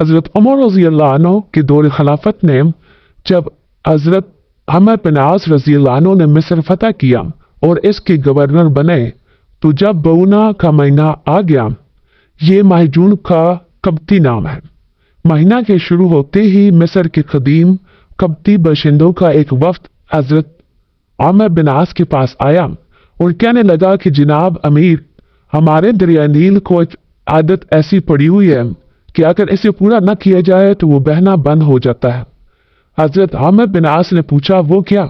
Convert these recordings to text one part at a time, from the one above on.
हजरत उमर रजी अल्लाह अन्हु के दौर खिलाफत ने जब हजरत अमर बिन आस रजी अल्लाह अन्हु ने मिस्र फतह किया और इसके गवर्नर बने, तो जब बऊना का महीना आ गया, ये माह जून का कब्ती नाम है। महीना के शुरू होते ही मिस्र के कदीम कब्ती बाशिंदों का एक वफ्द हजरत आमिर बिन आस के पास आया और कहने लगा कि जनाब अमीर, हमारे दरिया नील को एक आदत ऐसी पड़ी हुई है कि अगर इसे पूरा न किया जाए तो वो बहना बंद हो जाता है। हजरत आमिर बिन आस ने पूछा, वो क्या?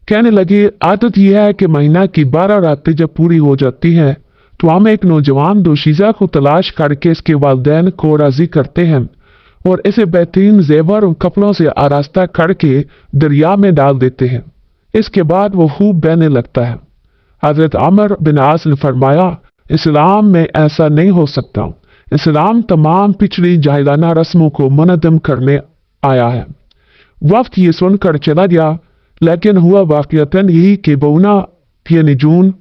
कहने लगे, आदत यह है कि महीना की 12 रातें जब पूरी हो जाती हैं तो हम एक नौजवान दोशीज़ा को तलाश करके इसके वालिदैन को राजी करते हैं और इसे बेहतरीन जेवर और कपड़ों से आरास्ता करके दरिया में डाल देते हैं। इसके बाद वो खूब बहने लगता है। हजरत आमिर बिन आस ने फरमाया, इस्लाम में ऐसा नहीं हो सकता। इस्लाम तमाम पिछली जाहिलाना रस्मों को मुनज़्ज़म करने आया है। वक्त ये सुनकर चला गया, लेकिन हुआ वाक़ियतन यही कि बऊना यानी जून,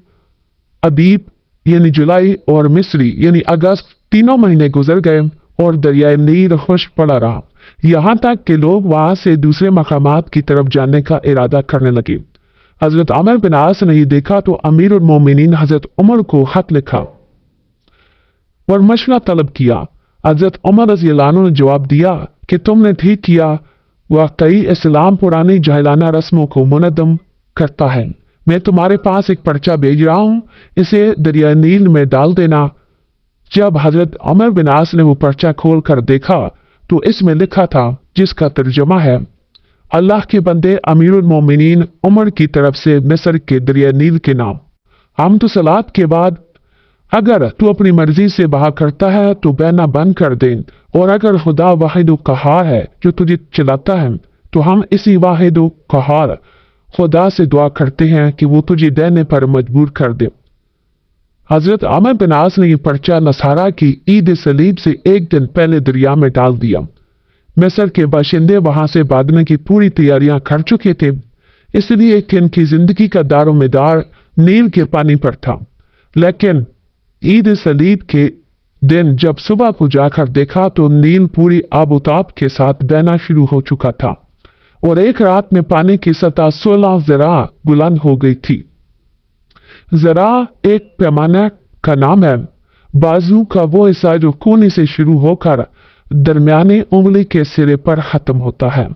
अबीब यानी जुलाई और मिस्री यानी अगस्त तीनों महीने गुजर गए और दरियाए नील खुश्क पड़ा रहा, यहाँ तक कि लोग वहां से दूसरे मकामात की तरफ जाने का इरादा करने लगे। हजरत आमिर बिन आस ने ये देखा तो अमीरुल मोमिनीन हजरत उमर को खत लिखा और मशवरा तलब किया। हजरत उमर रज़ी अल्लाह अन्हु ने जवाब दिया कि तुमने ठीक किया, वाकई इस्लाम पुरानी जाहिलाना रस्मों को मुनज़्ज़म करता है। मैं तुम्हारे पास एक पर्चा भेज रहा हूं, इसे दरिया नील में डाल देना। जब हजरत उमर बिन आस ने वो पर्चा खोल कर देखा तो इसमें लिखा था, जिसका तर्जुमा है, अल्लाह के बंदे अमीरुल मोमिनीन उमर की तरफ से मिस्र के दरिया नील के नाम। हम तो सलात के बाद अगर तू अपनी मर्जी से बहा करता है तो बहना बंद कर दे, और अगर खुदा वाहिद कहार है जो तुझे चलाता है तो हम इसी वाहिद कहार खुदा से दुआ करते हैं कि वो तुझे देने पर मजबूर कर दे। हजरत आमिर बिन आस ने यह पर्चा नसारा की ईद सलीब से एक दिन पहले दरिया में डाल दिया। मिस्र के बाशिंदे वहां से भागने की पूरी तैयारियां कर चुके थे, इसलिए इनकी जिंदगी का दारोमदार नील के पानी पर था। लेकिन ईद सलीब के दिन जब सुबह को जाकर देखा तो नील पूरी आबोताब के साथ बहना शुरू हो चुका था और एक रात में पानी की सतह 16 ज़रा बुलंद हो गई थी। ज़रा एक पैमाना का नाम है, बाजू का वो हिस्सा जो कोने से शुरू होकर दरमियानी उंगली के सिरे पर खत्म होता है।